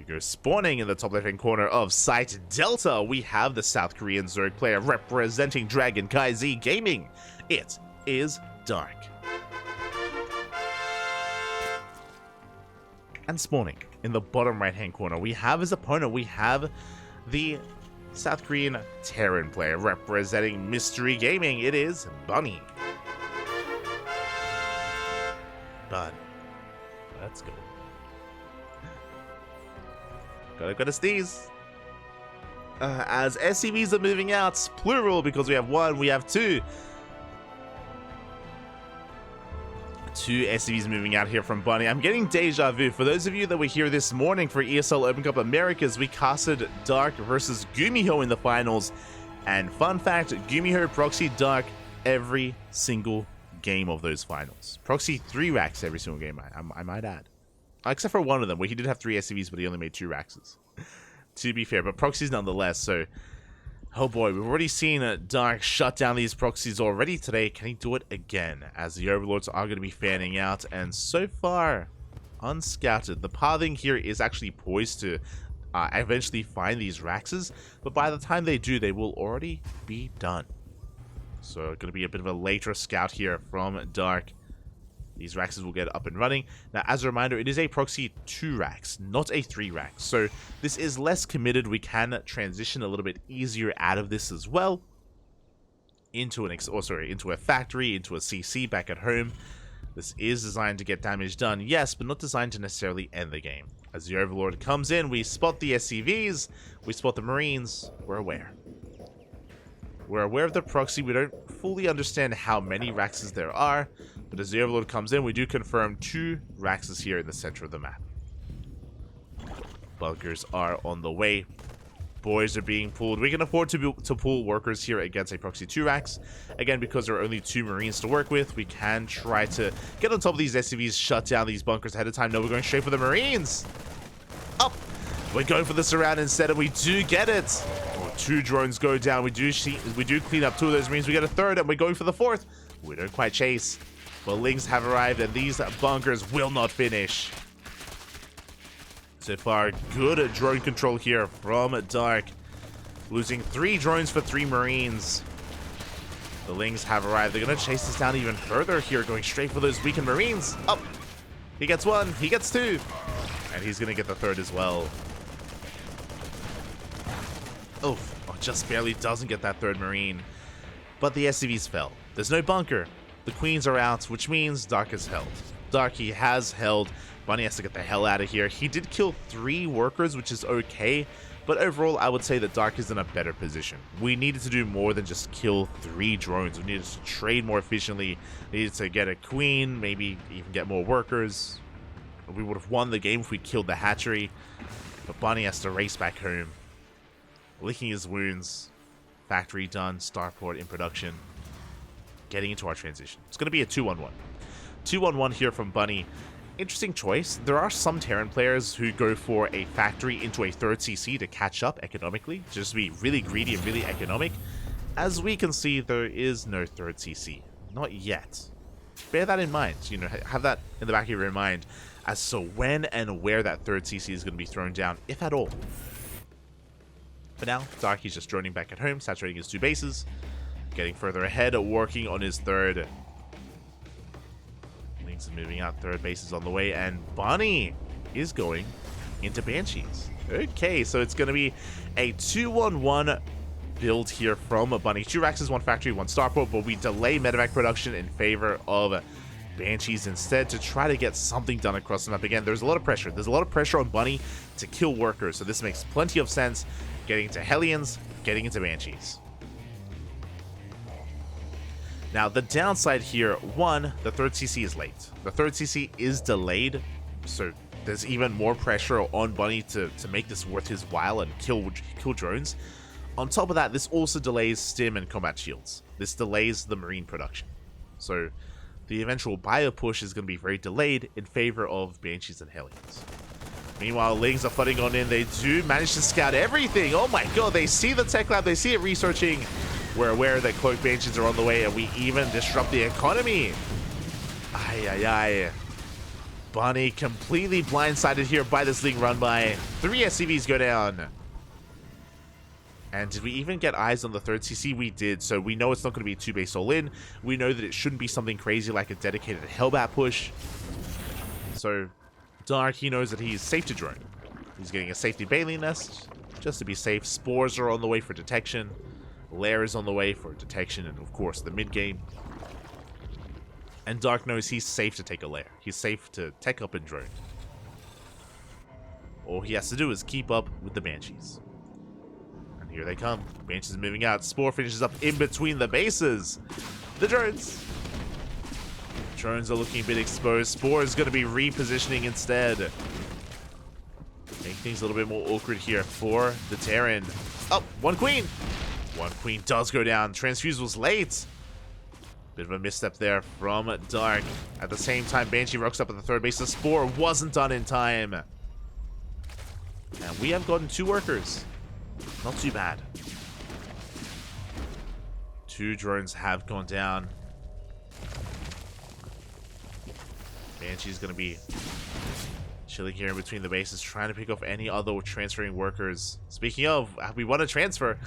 go. Spawning in the top left-hand corner of Site Delta, we have the South Korean Zerg player representing Dragon Kai Z Gaming. It is Dark. And spawning in the bottom right-hand corner, we have his opponent. We have the South Korean Terran player representing Mystery Gaming. It is Bunny. Bun. Let's go. Gotta sneeze. As SCVs are moving out, plural, because we have one, we have two. Two SCVs moving out here from Bunny. I'm getting deja vu. For those of you that were here this morning for ESL Open Cup Americas, we casted Dark versus Gumiho in the finals. And fun fact, Gumiho proxy Dark every single game of those finals. Proxy 3 racks every single game, I might add. Except for one of them, where he did have 3 SCVs, but he only made 2 raxes. To be fair, but proxies nonetheless, so... Oh boy, we've already seen Dark shut down these proxies already today. Can he do it again? As the Overlords are going to be fanning out, and so far, unscouted. The pathing here is actually poised to eventually find these raxes, but by the time they do, they will already be done. So, going to be a bit of a later scout here from Dark. These raxes will get up and running. Now, as a reminder, it is a proxy 2 racks, not a 3 rack. So this is less committed. We can transition a little bit easier out of this as well into into a factory, into a CC back at home. This is designed to get damage done, yes, but not designed to necessarily end the game. As the Overlord comes in, we spot the SCVs, we spot the Marines. We're aware. We're aware of the proxy. We don't fully understand how many raxes there are. But as the Overlord comes in, we do confirm 2 raxes here in the center of the map. Bunkers are on the way. Boys are being pulled. We can afford to pull workers here against a proxy 2 racks. Again, because there are only 2 Marines to work with, we can try to get on top of these SCVs, shut down these bunkers ahead of time. No, we're going straight for the Marines. Up. We're going for the surround instead, and we do get it. 2 drones go down. We do clean up 2 of those Marines. We get a 3rd, and we're going for the 4th. We don't quite chase. But Lings have arrived, and these bunkers will not finish. So far, good drone control here from Dark. Losing 3 drones for 3 Marines. The Lings have arrived. They're going to chase this down even further here, going straight for those weakened Marines. Up. He gets 1. He gets 2. And he's going to get the 3rd as well. Oh, just barely doesn't get that 3rd Marine. But the SCVs fell. There's no bunker. The Queens are out, which means Dark is held. Dark, he has held. Bunny has to get the hell out of here. He did kill 3 workers, which is okay. But overall, I would say that Dark is in a better position. We needed to do more than just kill 3 drones. We needed to trade more efficiently. We needed to get a Queen, maybe even get more workers. We would have won the game if we killed the hatchery. But Bunny has to race back home. Licking his wounds. Factory done. Starport in production. Getting into our transition. It's going to be a 2-1-1. 2-1-1 here from Bunny. Interesting choice. There are some Terran players who go for a factory into a 3rd CC to catch up economically, just to be really greedy and really economic. As we can see, there is no 3rd CC. Not yet. Bear that in mind. You know, have that in the back of your mind as to when and where that 3rd CC is going to be thrown down, if at all. For now, Darky's just droning back at home, saturating his 2 bases. Getting further ahead, working on his 3rd. Lynx is moving out, 3rd base is on the way, and Bunny is going into Banshees. Okay, so it's going to be a 2-1-1 build here from a Bunny. 2 Raxes, 1 Factory, 1 Starport, but we delay medevac production in favor of Banshees instead to try to get something done across the map. Again, there's a lot of pressure. There's a lot of pressure on Bunny to kill workers, so this makes plenty of sense. Getting into Hellions, getting into Banshees. Now, the downside here, 1, the 3rd CC is late. The 3rd CC is delayed, so there's even more pressure on Bunny to make this worth his while and kill drones. On top of that, this also delays stim and combat shields. This delays the Marine production. So the eventual bio push is going to be very delayed in favor of Banshees and Hellions. Meanwhile, Lings are flooding on in. They do manage to scout everything. Oh my god, they see the tech lab, they see it researching. We're aware that Cloak Banshees are on the way, and we even disrupt the economy. Ay, ay, ay. Bunny completely blindsided here by this League run by. 3 SCVs go down. And did we even get eyes on the third CC? We did, so we know it's not going to be a 2-base all-in. We know that it shouldn't be something crazy like a dedicated Hellbat push. So, Dark, he knows that he's safe to drone. He's getting a safety Bailey nest, just to be safe. Spores are on the way for detection. Lair is on the way for detection, and of course, the mid-game. And Dark knows he's safe to take a Lair. He's safe to tech up and drone. All he has to do is keep up with the Banshees. And here they come. Banshees moving out. Spore finishes up in between the bases. The drones. Drones are looking a bit exposed. Spore is going to be repositioning instead. Make things a little bit more awkward here for the Terran. Oh, one queen. One queen does go down. Transfuse was late. Bit of a misstep there from Dark. At the same time, Banshee rocks up at the third base. The Spore wasn't done in time. And we have gotten 2 workers. Not too bad. 2 drones have gone down. Banshee's going to be chilling here in between the bases, trying to pick off any other transferring workers. Speaking of, we want to transfer.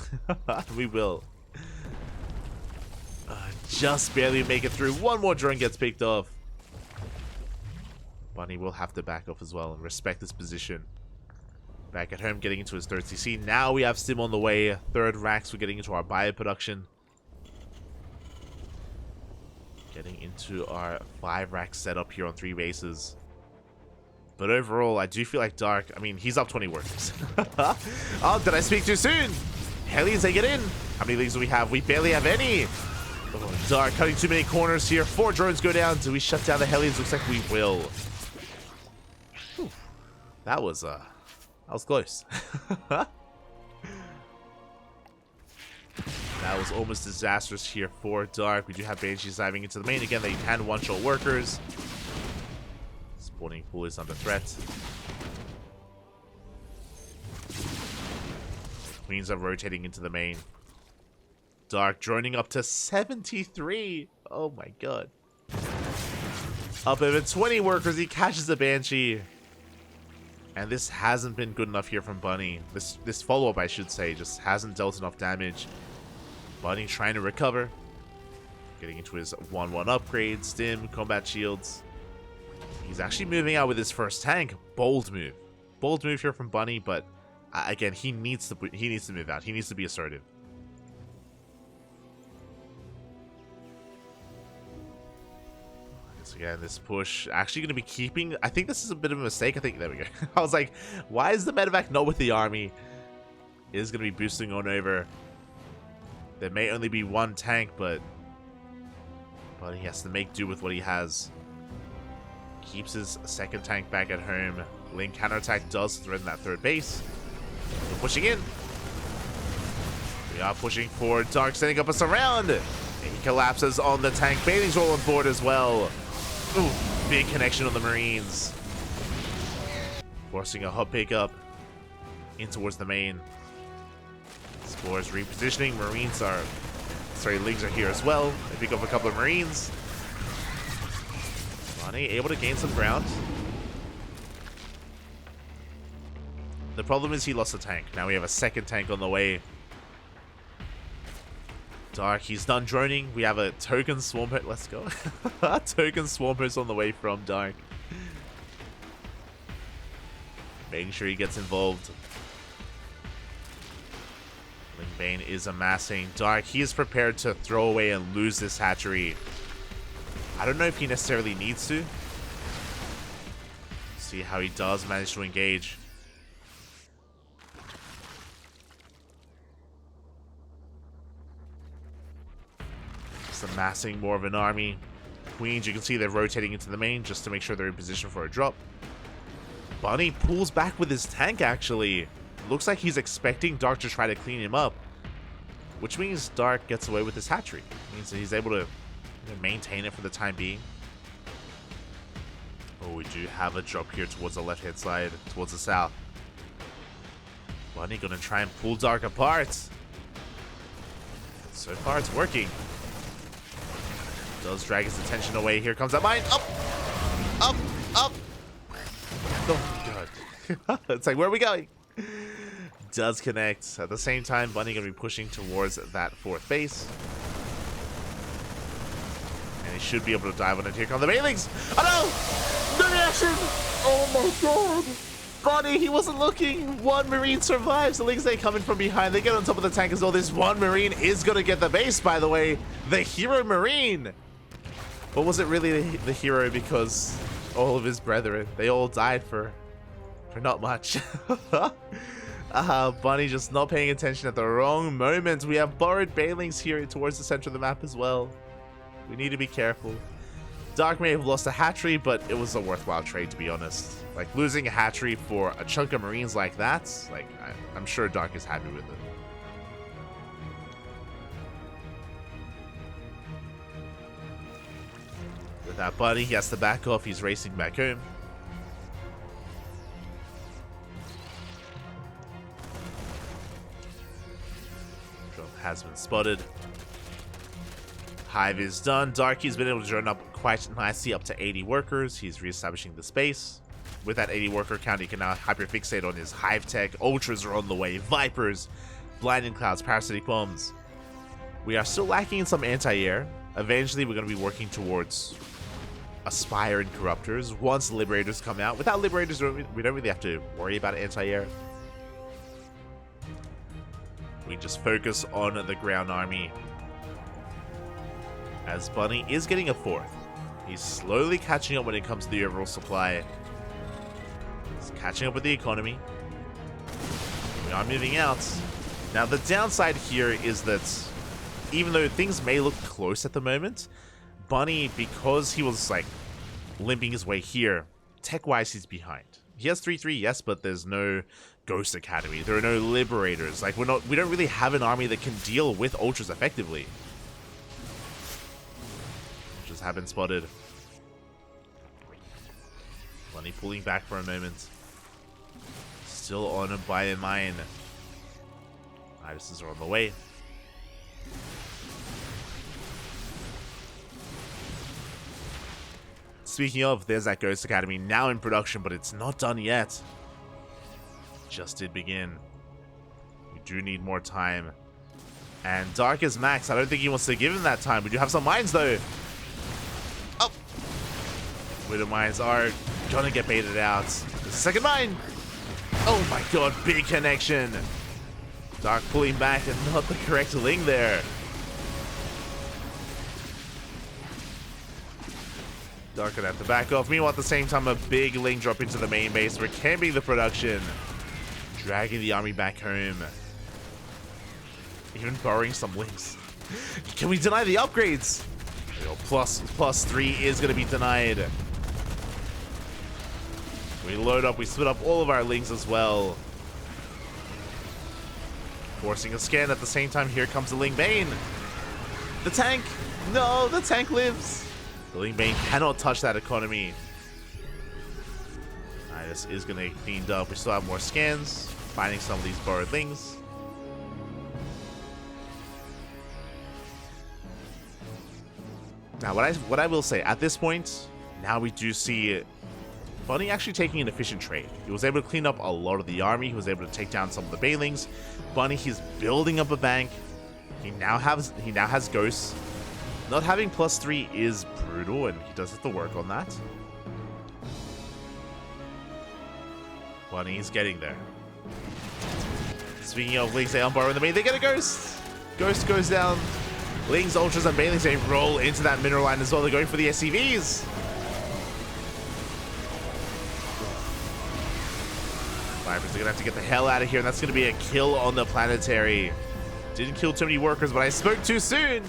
We will. Just barely make it through. One more drone gets picked off. Bunny will have to back off as well and respect this position. Back at home, getting into his third CC. Now we have Stim on the way. Third racks, we're getting into our bio production. Getting into our 5 rack setup here on 3 bases. But overall, I do feel like Dark, I mean, he's up 20 workers. Oh, did I speak too soon? Hellies, they get in. How many leagues do we have? We barely have any. Oh, Dark cutting too many corners here. 4 drones go down. Do we shut down the Hellies? Looks like we will. Whew. That was close. That was almost disastrous here for Dark. We do have Banshees diving into the main. Again, they can one-shot workers. Spawning pool is under threat. Queens are rotating into the main. Dark droning up to 73. Oh my god. Up over 20 workers. He catches the Banshee. And this hasn't been good enough here from Bunny. This follow-up, I should say, just hasn't dealt enough damage. Bunny trying to recover. Getting into his 1-1 upgrade, Stim, combat shields. He's actually moving out with his first tank. Bold move. Bold move here from Bunny, but again, he needs to move out. He needs to be assertive. So again, this push actually going to be keeping... I think this is a bit of a mistake. I think... There we go. I was like, why is the medevac not with the army? It is going to be boosting on over. There may only be 1 tank, but he has to make do with what he has. Keeps his second tank back at home. Link counterattack does threaten that third base. We're pushing in. We are pushing forward. Dark setting up a surround. And he collapses on the tank. Bailey's all on board as well. Ooh, big connection on the Marines. Forcing a hub pickup in towards the main. Spores repositioning. Marines are... Sorry, Leagues are here as well. They pick up a couple of Marines. Bunny able to gain some ground. The problem is he lost a tank. Now we have a second tank on the way. Dark, he's done droning. We have a token swarm host. Let's go. Token swarm host on the way from Dark. Making sure he gets involved. Lingbane is amassing. Dark, he is prepared to throw away and lose this hatchery. I don't know if he necessarily needs to. See how he does manage to engage. Just amassing more of an army. Queens, you can see they're rotating into the main just to make sure they're in position for a drop. Bunny pulls back with his tank, actually. Looks like he's expecting Dark to try to clean him up. Which means Dark gets away with his hatchery. It means that he's able to maintain it for the time being. Oh, we do have a drop here towards the left-hand side, towards the south. Bunny gonna try and pull Dark apart. So far, it's working. Does drag his attention away. Here comes that mine. Up! Up! Up! Oh my god. It's like, where are we going? Does connect. At the same time, Bunny going to be pushing towards that 4th base. And he should be able to dive on it. Here come the Banelings. Oh no! No reaction! Oh my god! Bunny, he wasn't looking. One Marine survives. The Lings, they come in from behind. They get on top of the tank as well. This one Marine is going to get the base, by the way. The hero Marine. But was it really the hero because all of his brethren, they all died for not much. Bunny just not paying attention at the wrong moment. We have borrowed Banelings here towards the center of the map as well. We need to be careful. Dark may have lost a hatchery, but it was a worthwhile trade, to be honest. Like, losing a hatchery for a chunk of Marines like that, like, I'm sure Dark is happy with it. With that Bunny, he has to back off. He's racing back home. Drone has been spotted. Hive is done. Darky's been able to join up quite nicely up to 80 workers. He's reestablishing the space. With that 80 worker count, he can now hyperfixate on his Hive tech. Ultras are on the way. Vipers, Blinding Clouds, Parasitic Bombs. We are still lacking in some anti-air. Eventually, we're going to be working towards Aspire and Corruptors once Liberators come out. Without Liberators, we don't really have to worry about anti-air. We just focus on the ground army. As Bunny is getting a 4th. He's slowly catching up when it comes to the overall supply. He's catching up with the economy. We are moving out. Now, the downside here is that even though things may look close at the moment, Bunny, because he was, like, limping his way here, tech-wise, he's behind. He has 3-3, yes, but there's no Ghost Academy. There are no Liberators. Like, we don't really have an army that can deal with Ultras effectively. Ultras have been spotted. Bunny pulling back for a moment. Still on a by a mine. Irises are on the way. Speaking of, there's that Ghost Academy now in production, but it's not done yet. Just did begin. We do need more time. And Dark is max. I don't think he wants to give him that time. We do have some mines, though. Oh! Widow mines are gonna get baited out. The second mine! Oh my god, big connection! Dark pulling back and not the correct Ling there. Dark gonna have to back off. Meanwhile, at the same time, a big Ling drop into the main base. We're camping the production. Dragging the army back home. Even borrowing some Lings. Can we deny the upgrades? +3 is gonna be denied. We load up, we split up all of our Lings as well. Forcing a scan at the same time. Here comes the Ling Bane. The tank! No, the tank lives! The Ling Bane cannot touch that economy. Alright, this is going to get cleaned up. We still have more scans. Finding some of these borrowed Lings. Now, what I will say, at this point, now we do see Bunny actually taking an efficient trade. He was able to clean up a lot of the army. He was able to take down some of the Banelings. Bunny, he's building up a bank. He now has ghosts. Not having +3 is brutal, and he does have to work on that. Bunny's getting there. Speaking of Lings, they unborrow in the main. They get a Ghost. Ghost goes down. Lings, Ultras, and Banelings, they roll into that mineral line as well. They're going for the SCVs. Vipers are going to have to get the hell out of here, and that's going to be a kill on the Planetary. Didn't kill too many workers, but I spoke too soon.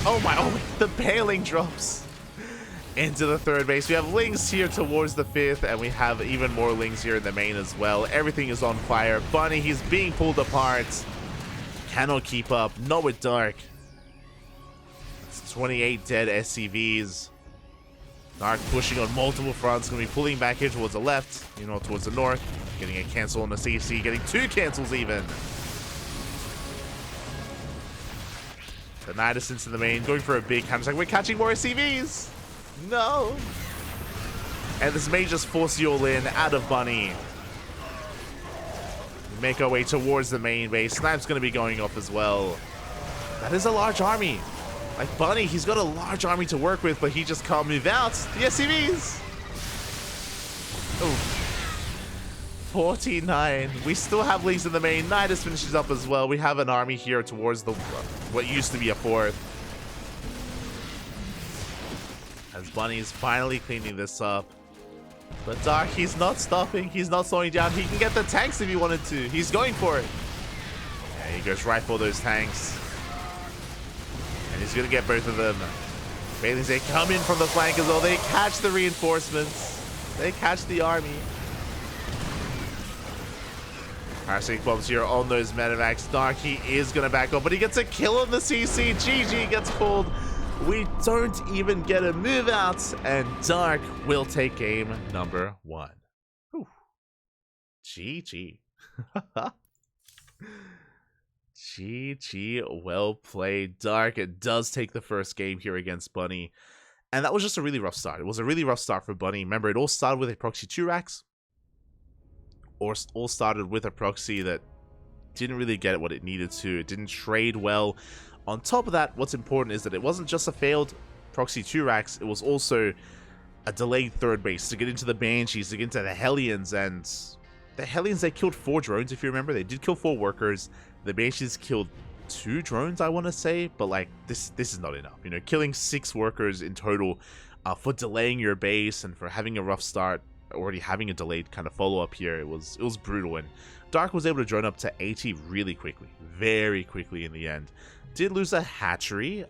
Oh my, the Paling drops into the 3rd base. We have Lings here towards the 5th, and we have even more Lings here in the main as well. Everything is on fire. Bunny, he's being pulled apart. Cannot keep up. Not with Dark. It's 28 dead SCVs. Dark pushing on multiple fronts. Going to be pulling back here towards the left, you know, towards the north. Getting a cancel on the CC. Getting 2 cancels even. The Nidus into the main, going for a big counter attack. We're catching more SCVs! No! And this may just force you all in out of Bunny. We make our way towards the main base. Snipe's going to be going off as well. That is a large army. Like Bunny, he's got a large army to work with, but he just can't move out. The SCVs. Oh. 49. We still have leagues in the main. Nidus finishes up as well. We have an army here towards the what used to be a fourth. As Bunny is finally cleaning this up. But Dark, he's not stopping. He's not slowing down. He can get the tanks if he wanted to. He's going for it. Yeah, he goes right for those tanks. And he's going to get both of them. Bailey's, they come in from the flank as well. They catch the reinforcements. They catch the army. Parasitic bombs here on those medevacs. Dark, he is going to back up, but he gets a kill on the CC. GG gets pulled. We don't even get a move out, and Dark will take game number 1. Whew. GG. GG, well played. Dark, it does take the first game here against Bunny. And that was just a really rough start. It was a really rough start for Bunny. Remember, it all started with a proxy 2 racks. Or all started with a proxy that didn't really get what it needed to. It didn't trade well. On top of that, what's important is that it wasn't just a failed proxy 2 racks, it was also a delayed third base to get into the Banshees, to get into the Hellions, and the Hellions, they killed 4 drones, if you remember. They did kill 4 workers. The Banshees killed 2 drones, I want to say, but like, this is not enough. You know, killing 6 workers in total for delaying your base and for having a rough start, already having a delayed kind of follow-up here, it was brutal, and Dark was able to drone up to 80 really quickly, very quickly in the end. Did lose a hatchery,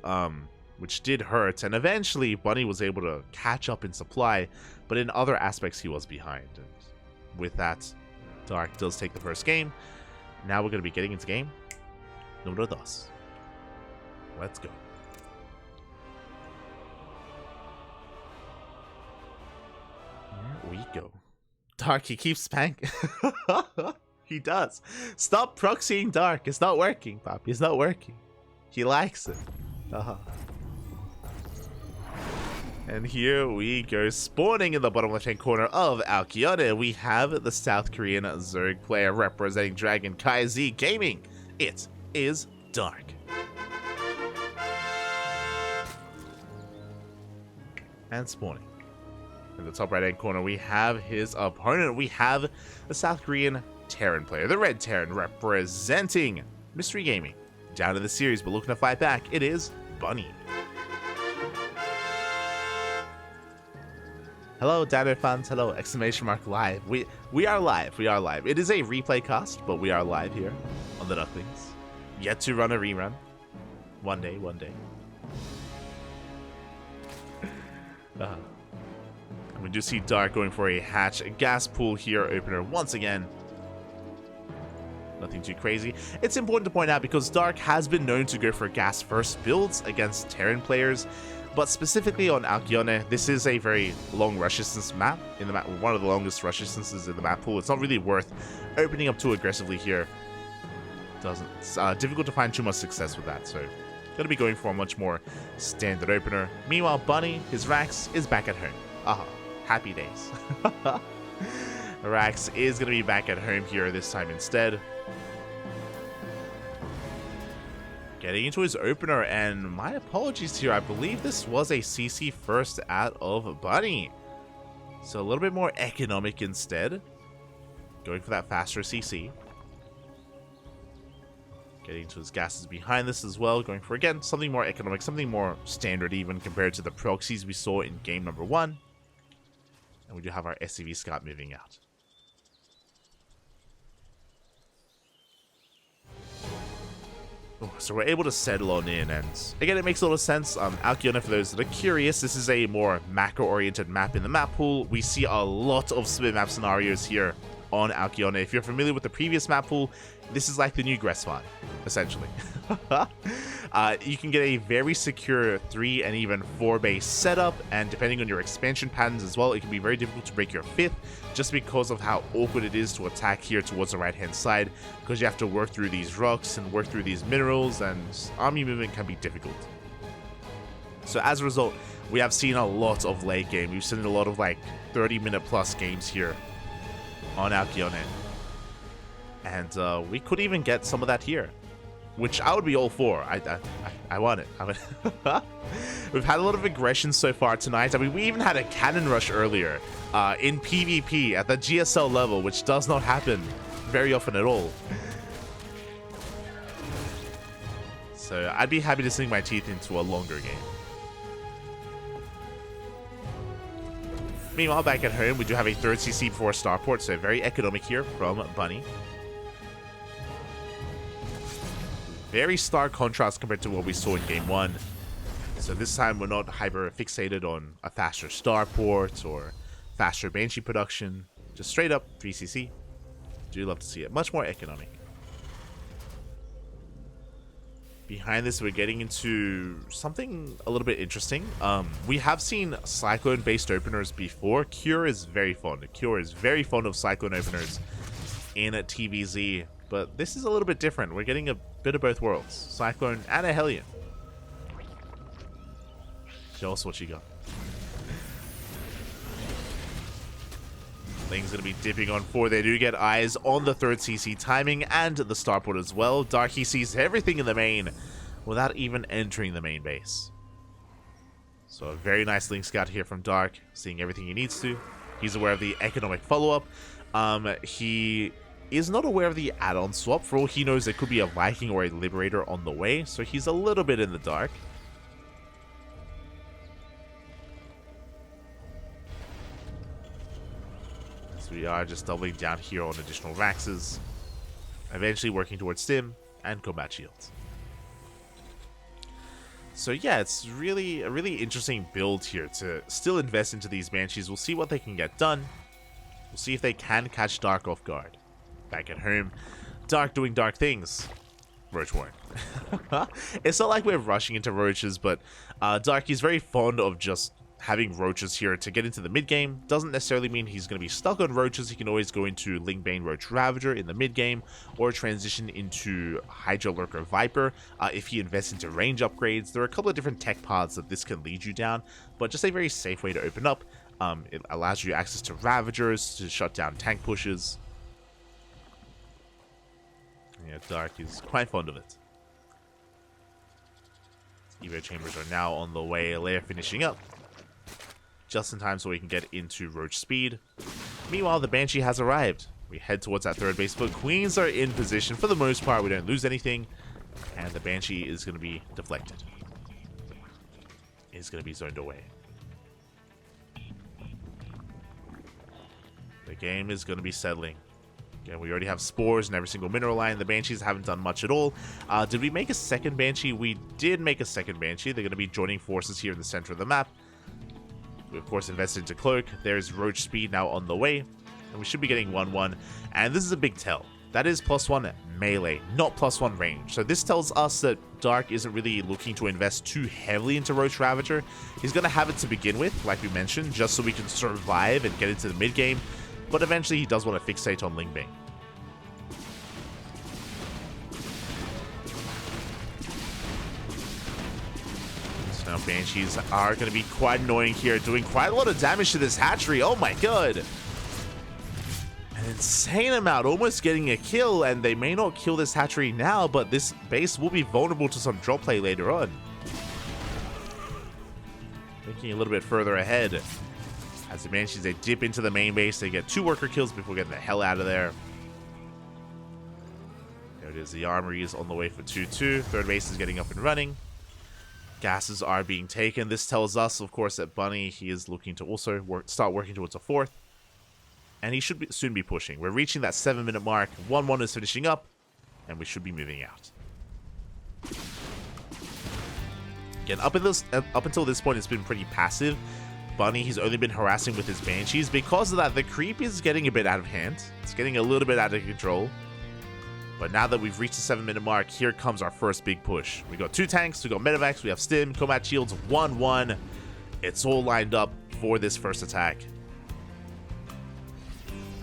which did hurt, and eventually Bunny was able to catch up in supply, but in other aspects he was behind. And with that, Dark does take the first game. Now we're going to be getting into game number 2. Let's go. Here we go. Dark, he keeps spanking. He does. Stop proxying Dark. It's not working, Poppy. It's not working. He likes it. And here we go. Spawning in the bottom left-hand corner of Alkyone, we have the South Korean Zerg player representing Dragon Kai Z Gaming. It is Dark. And spawning. In the top right-hand corner, we have his opponent. We have the South Korean Terran player, the Red Terran, representing Mystery Gaming. Down in the series, but looking to fight back, it is Bunny. Hello, Dano fans. Hello, exclamation mark live. We are live. We are live. It is a replay cast, but we are live here on the Ducklings. Yet to run a rerun. One day, one day. We do see Dark going for a hatch, a gas pool here, opener once again. Nothing too crazy. It's important to point out because Dark has been known to go for gas first builds against Terran players, but specifically on Alkyone, this is a very long rush distance map. In the map, one of the longest rush distances in the map pool. It's not really worth opening up too aggressively here. It's difficult to find too much success with that, so going to be going for a much more standard opener. Meanwhile, Bunny, his Rax, is back at home. Happy days. Rax is going to be back at home here this time instead. Getting into his opener, and my apologies here, I believe this was a CC first out of Bunny. So a little bit more economic instead. Going for that faster CC. Getting into his gases behind this as well. Going for, again, something more economic, something more standard even compared to the proxies we saw in game number 1. And we do have our SCV Scout moving out. So we're able to settle on in, and again, it makes a lot of sense. Alkyone, for those that are curious, this is a more macro-oriented map in the map pool. We see a lot of split map scenarios here on Alkyone. If you're familiar with the previous map pool, this is like the new Gressfine, essentially. You can get a very secure 3 and even 4 base setup, and depending on your expansion patterns as well, it can be very difficult to break your 5th, just because of how awkward it is to attack here towards the right-hand side, because you have to work through these rocks and work through these minerals, and army movement can be difficult. So as a result, we have seen a lot of late game. We've seen a lot of like 30-minute plus games here on Alkyone. And we could even get some of that here, which I would be all for. I want it. We've had a lot of aggression so far tonight. I mean, we even had a cannon rush earlier in PvP at the GSL level, which does not happen very often at all. So I'd be happy to sink my teeth into a longer game. Meanwhile, back at home, we do have a 3rd CC before Starport, so very economic here from Bunny. Very stark contrast compared to what we saw in Game 1. So this time we're not hyper-fixated on a faster Starport or faster Banshee production. Just straight up 3CC. Do love to see it. Much more economic. Behind this, we're getting into something a little bit interesting. We have seen Cyclone-based openers before. Cure is very fond. Cure is very fond of Cyclone openers in a TVZ, but this is a little bit different. We're getting a bit of both worlds. Cyclone and a Hellion. Show us what you got. Ling's going to be dipping on 4. They do get eyes on the 3rd CC timing and the Starport as well. Darky sees everything in the main without even entering the main base. So a very nice Ling scout here from Dark, seeing everything he needs to. He's aware of the economic follow-up. He is not aware of the add-on swap. For all he knows, there could be a Viking or a Liberator on the way, so he's a little bit in the dark. We are just doubling down here on additional Raxes, eventually working towards Stim and combat shields. So yeah, it's really a really interesting build here to still invest into these Banshees. We'll see what they can get done. We'll see if they can catch Dark off guard. Back at home, Dark doing dark things. Roach won't. It's not like we're rushing into Roaches, but Dark is very fond of just having Roaches here to get into the mid game. Doesn't necessarily mean he's going to be stuck on Roaches. He can always go into Lingbane Roach Ravager in the mid game, or transition into Hydra Lurker Viper if he invests into range upgrades. There are a couple of different tech paths that this can lead you down, but just a very safe way to open up. It allows you access to Ravagers to shut down tank pushes. Yeah, Dark is quite fond of it. Evo Chambers are now on the way. Lair finishing up just in time so we can get into Roach speed. Meanwhile, the Banshee has arrived. We head towards that 3rd base, but Queens are in position. For the most part, we don't lose anything, and the Banshee is going to be deflected. It's going to be zoned away. The game is going to be settling. Again, we already have Spores in every single mineral line. The Banshees haven't done much at all. Did we make a second Banshee? We did make a second Banshee. They're going to be joining forces here in the center of the map. We, of course, invested into Cloak. There's Roach Speed now on the way. And we should be getting 1-1. And this is a big tell. That is +1 melee, not +1 range. So this tells us that Dark isn't really looking to invest too heavily into Roach Ravager. He's going to have it to begin with, like we mentioned, just so we can survive and get into the mid game. But eventually he does want to fixate on Lingbane. Now Banshees are going to be quite annoying here, doing quite a lot of damage to this hatchery. Oh my god. An insane amount, almost getting a kill, and they may not kill this hatchery now, but this base will be vulnerable to some drop play later on. Thinking a little bit further ahead. As the Banshees, they dip into the main base, they get 2 worker kills before getting the hell out of there. There it is, the armory is on the way for 2-2. 3rd base is getting up and running. Gases are being taken. This tells us, of course, that Bunny, he is looking to also start working towards a 4th. And he should soon be pushing. We're reaching that 7-minute mark. 1-1 is finishing up, and we should be moving out. Again, up until this point, it's been pretty passive. Bunny, he's only been harassing with his Banshees. Because of that, the creep is getting a bit out of hand. It's getting a little bit out of control. But now that we've reached the 7-minute mark, here comes our first big push. We got 2 tanks, we got Medivacs, we have Stim, combat shields, 1-1. It's all lined up for this first attack.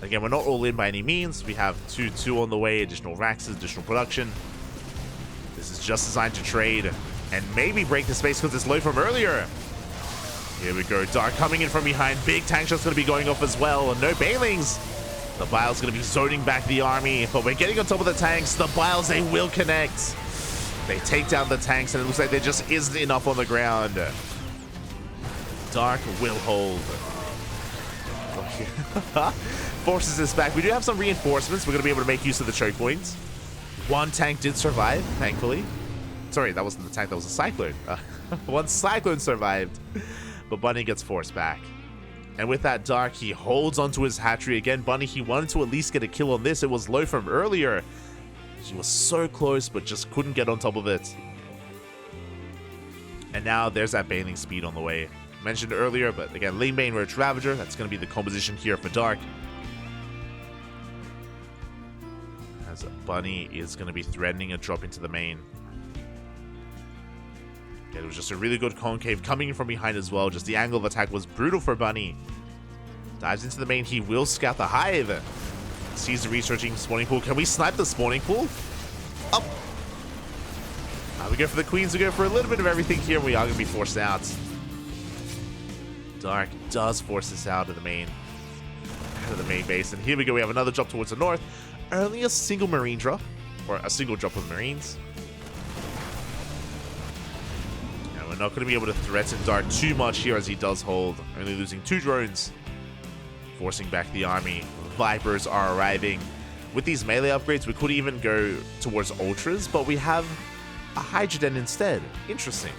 Again, we're not all in by any means. We have 2-2 on the way, additional Raxes, additional production. This is just designed to trade and maybe break the space because it's low from earlier. Here we go. Dark coming in from behind. Big tank shot's going to be going off as well. No Bailings. The Biles going to be zoning back the army. But we're getting on top of the tanks. The Biles, they will connect. They take down the tanks, and it looks like there just isn't enough on the ground. Dark will hold. Forces this back. We do have some reinforcements. We're going to be able to make use of the choke points. One tank did survive, thankfully. Sorry, that wasn't the tank. That was a Cyclone. One Cyclone survived. But Bunny gets forced back. And with that Dark, he holds onto his hatchery again. Bunny, he wanted to at least get a kill on this. It was low from earlier. He was so close, but just couldn't get on top of it. And now there's that Baneling speed on the way. Mentioned earlier, but again, Lane Bane, Roach Ravager. That's going to be the composition here for Dark. As Bunny is going to be threatening a drop into the main. It was just a really good concave coming in from behind as well. Just the angle of attack was brutal for Bunny. Dives into the main. He will scout the hive. Sees the researching spawning pool. Can we snipe the spawning pool? Up. We go for the queens. We go for a little bit of everything here. We are going to be forced out. Dark does force us out of the main. Out of the main base. And here we go. We have another drop towards the north. Only a single marine drop. Or a single drop of marines. We're not going to be able to threaten Dark too much here as he does hold. Only losing 2 drones. Forcing back the army. Vipers are arriving. With these melee upgrades, we could even go towards Ultras, but we have a Hydroden instead. Interesting.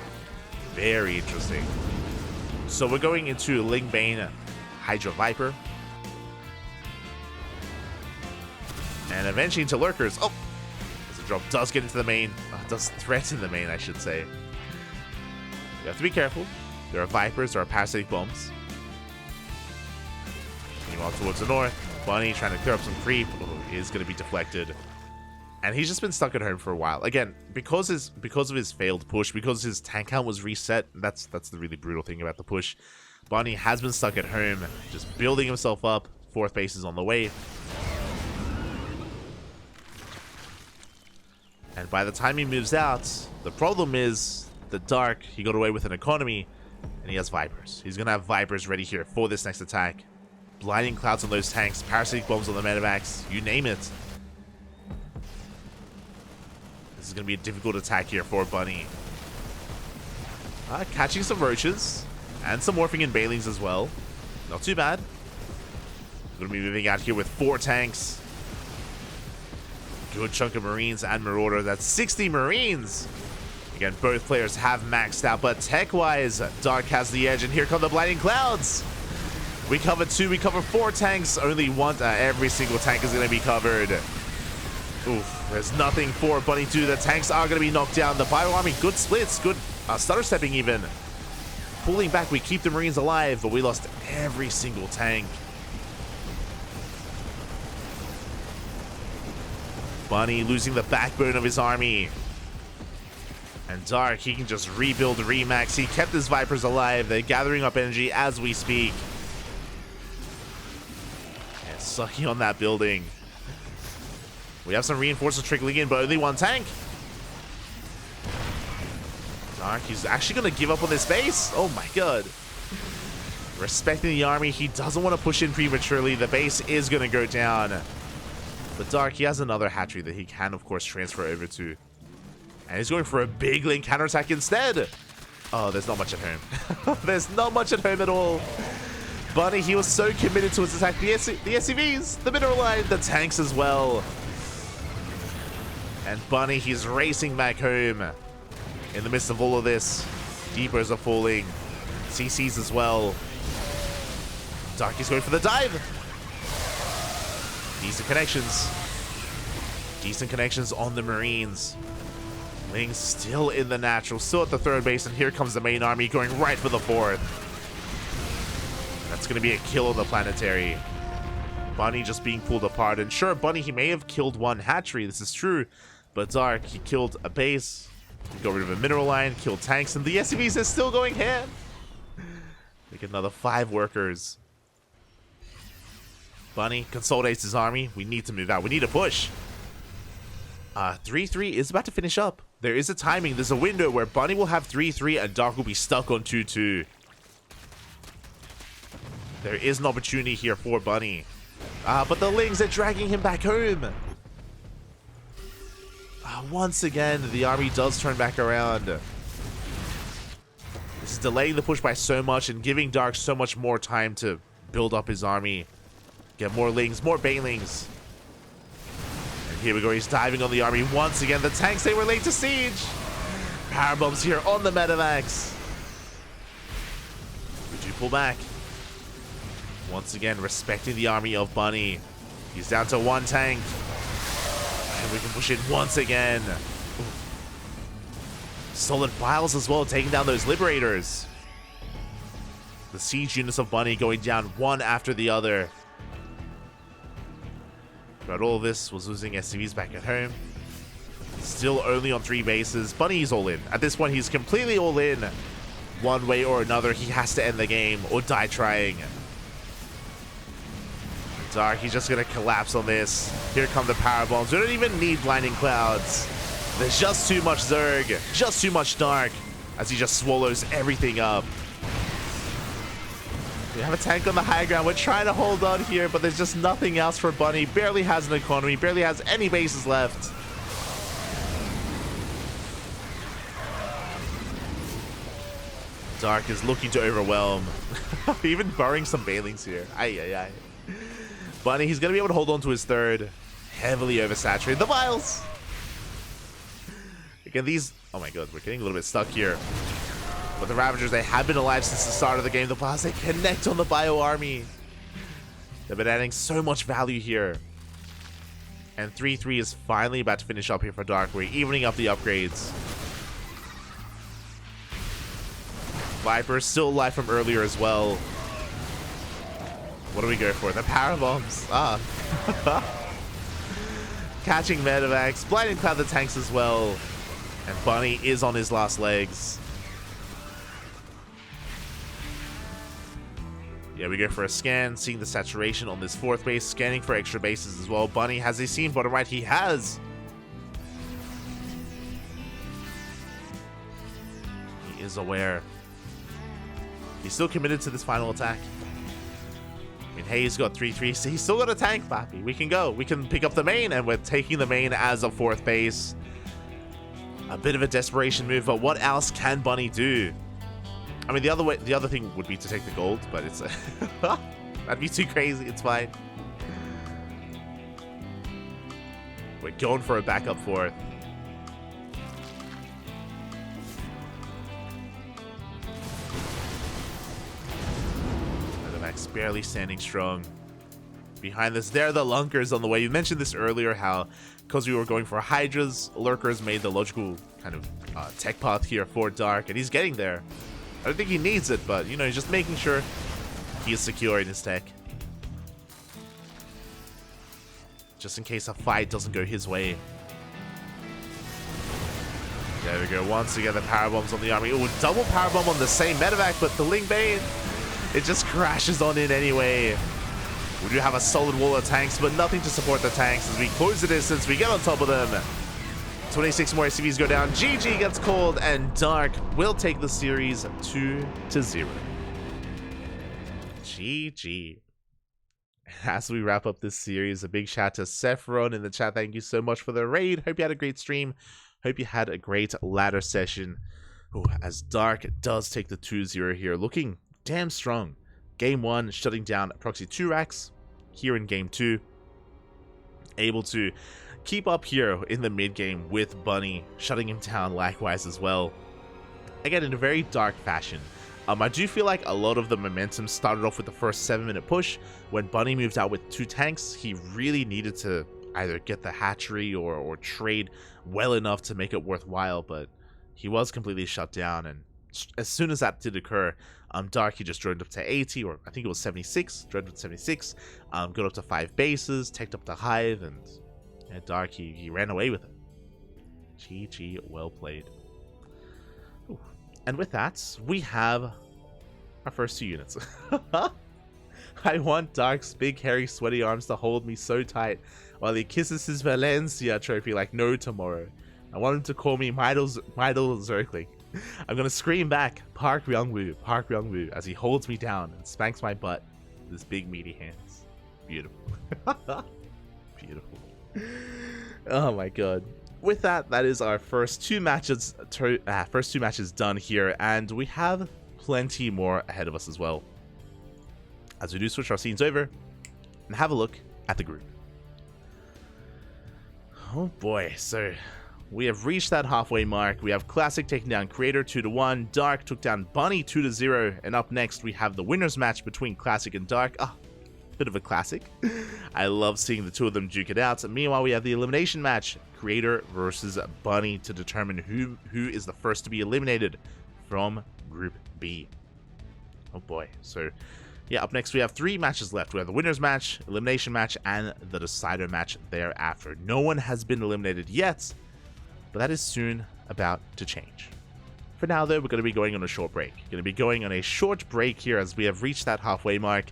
Very interesting. So we're going into Ling Bane, Hydra Viper. And eventually into Lurkers. Oh! As the drop does get into the main. Does threaten the main, I should say. You have to be careful. There are Vipers, there are parasitic bombs. Meanwhile, towards the north, Bunny trying to clear up some creep is going to be deflected. And he's just been stuck at home for a while. Again, because of his failed push, because his tank count was reset, that's the really brutal thing about the push. Bunny has been stuck at home, just building himself up. 4th base is on the way. And by the time he moves out, the problem is the Dark, he got away with an economy, and he has Vipers. He's going to have Vipers ready here for this next attack. Blinding clouds on those tanks, parasitic bombs on the medevacs, you name it. This is going to be a difficult attack here for Bunny. Catching some roaches, and some morphing in Bailings as well. Not too bad. Going to be moving out here with 4 tanks. Good chunk of Marines and Marauder. That's 60 Marines. Again, both players have maxed out, but tech-wise, Dark has the edge, and here come the Blinding Clouds. We cover 2, we cover 4 tanks. Only one, every single tank is going to be covered. Oof, there's nothing for Bunny to do. The tanks are going to be knocked down. The Bio Army, good splits, good stutter stepping even. Pulling back, we keep the Marines alive, but we lost every single tank. Bunny losing the backbone of his army. And Dark, he can just rebuild, remax. He kept his Vipers alive. They're gathering up energy as we speak. And sucking on that building. We have some reinforcements trickling in, but only 1 tank. Dark, he's actually going to give up on this base. Oh my god. Respecting the army, he doesn't want to push in prematurely. The base is going to go down. But Dark, he has another hatchery that he can, of course, transfer over to. And he's going for a big lane counterattack instead. Oh, there's not much at home. There's not much at home at all. Bunny, he was so committed to his attack. The SCVs, the mineral line, the tanks as well. And Bunny, he's racing back home. In the midst of all of this, depots are falling. CCs as well. Dark is going for the dive. Decent connections. Decent connections on the Marines. Ling's still in the natural, still at the 3rd base, and here comes the main army going right for the 4th. That's going to be a kill on the planetary. Bunny just being pulled apart, and sure, Bunny, he may have killed 1 hatchery, this is true, but Dark, he killed a base, he got rid of a mineral line, killed tanks, and the SCVs are still going ham. Make another 5 workers. Bunny consolidates his army. We need to move out. We need to push. 3-3 is about to finish up. There is a timing. There's a window where Bunny will have 3-3 and Dark will be stuck on 2-2. There is an opportunity here for Bunny. But the Lings are dragging him back home. Once again, the army does turn back around. This is delaying the push by so much and giving Dark so much more time to build up his army. Get more Lings, more Banelings. And here we go, he's diving on the army once again. The tanks, they were late to siege. Power bombs here on the Medivacs. Would you pull back? Once again, respecting the army of Bunny. He's down to one tank. And we can push it once again. Ooh. Solid files as well, taking down those Liberators. The siege units of Bunny going down one after the other. But all of this was losing SCVs back at home. Still only on 3 bases. Bunny's all in. At this point, he's completely all in. One way or another, he has to end the game or die trying. Dark, he's just going to collapse on this. Here come the power bombs. We don't even need blinding clouds. There's just too much Zerg. Just too much Dark as he just swallows everything up. We have a tank on the high ground. We're trying to hold on here, but there's just nothing else for Bunny. Barely has an economy. Barely has any bases left. Dark is looking to overwhelm. Even burrowing some Banelings here. Ay. Bunny, he's going to be able to hold on to his third. Heavily oversaturated. The vials! Again, these... Oh my god, we're getting a little bit stuck here. But the Ravagers, they have been alive since the start of the game. The vials, they connect on the Bio Army. They've been adding so much value here. And 3-3 is finally about to finish up here for Dark. We're evening up the upgrades. Viper is still alive from earlier as well. What do we go for? The power bombs. Catching Medivacs. Blinding Cloud the tanks as well. And Bunny is on his last legs. Yeah, we go for a scan. Seeing the saturation on this 4th base. Scanning for extra bases as well. Bunny, has he seen bottom right? He has. He is aware. He's still committed to this final attack. I mean, hey, he's got 3-3, so he's still got a tank, Pappy. We can go. We can pick up the main, and we're taking the main as a 4th base. A bit of a desperation move, but what else can Bunny do? I mean, the other thing would be to take the gold, but it's that'd be too crazy. It's fine. We're going for a backup 4th. Barely standing strong. Behind this, there are the Lunkers on the way. You mentioned this earlier, how because we were going for Hydras, Lurkers made the logical kind of tech path here for Dark, and he's getting there. I don't think he needs it, but, you know, he's just making sure he is secure in his tech. Just in case a fight doesn't go his way. There we go. Once again, the power bombs on the army. Ooh, double power bomb on the same Medivac, but the Ling Bane, it just crashes on in anyway. We do have a solid wall of tanks, but nothing to support the tanks as we close the distance. We get on top of them. 26 more SCVs go down. GG gets called, and Dark will take the series 2-0. GG. As we wrap up this series, a big shout to Sephiron in the chat. Thank you so much for the raid. Hope you had a great stream. Hope you had a great ladder session. Ooh, as Dark does take the 2-0 here, looking damn strong. Game 1, shutting down proxy 2 racks. Here in Game 2, able to keep up here in the mid game with Bunny, shutting him down likewise as well. Again, in a very Dark fashion. I do feel like a lot of the momentum started off with the first 7-minute push. When Bunny moved out with 2 tanks, he really needed to either get the hatchery or trade well enough to make it worthwhile, but he was completely shut down, and as soon as that did occur, Dark, he just droned up to 80, or I think it was 76, droned up to 76, got up to 5 bases, teched up the Hive, and yeah, Dark, he ran away with it. GG, well played. Ooh. And with that, we have our first 2 units. I want Dark's big, hairy, sweaty arms to hold me so tight while he kisses his Valencia trophy like no tomorrow. I want him to call me Midal Zerkling. I'm gonna scream back, Park Ryungwoo, as he holds me down and spanks my butt This big meaty hands. Beautiful. Beautiful. Oh my god. With that, that is our first two matches done here, and we have plenty more ahead of us as well. As we do switch our scenes over and have a look at the group. Oh boy, so we have reached that halfway mark. We have Classic taking down Creator 2-1, Dark took down Bunny 2-0, and up next we have the winners match between Classic and Dark. Bit of a classic. I love seeing the two of them duke it out. Meanwhile, we have the elimination match, Creator versus Bunny, to determine who is the first to be eliminated from Group B. Oh boy. So yeah, up next we have 3 matches left. We have the winners match, elimination match, and the decider match thereafter. No one has been eliminated yet, but that is soon about to change. For now though, we're going to be going on a short break. Here as we have reached that halfway mark.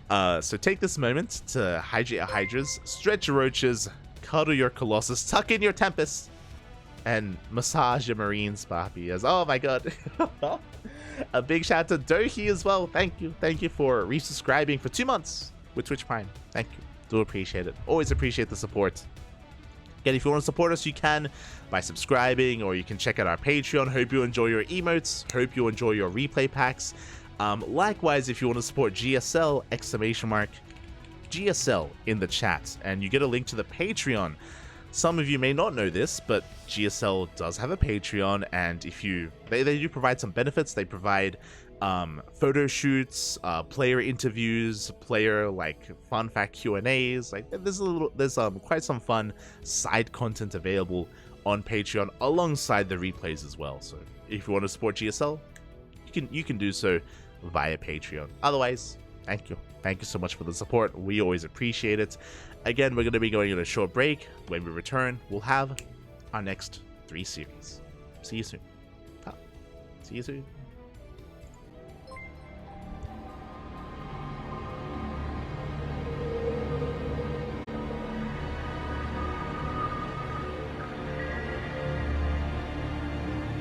So take this moment to hydrate your hydras, stretch your roaches, cuddle your colossus, tuck in your tempest, and massage your marines, papi. As oh my god. A big shout out to Dohi as well. Thank you for resubscribing for 2 months with Twitch Prime. Thank you. Do appreciate it. Always appreciate the support. Again, if you want to support us, you can by subscribing, or you can check out our Patreon. Hope you enjoy your emotes. Hope you enjoy your replay packs. Likewise, if you want to support GSL, GSL in the chat, and you get a link to the Patreon. Some of you may not know this, but GSL does have a Patreon, and if you they do provide some benefits. They provide photo shoots, player interviews, player fun fact Q&As. There's quite some fun side content available on Patreon alongside the replays as well. So if you want to support GSL, you can do so via Patreon. Otherwise, thank you so much for the support. We always appreciate it. Again, we're going to be going on a short break. When we return, we'll have our next 3 series. See you soon. See you soon.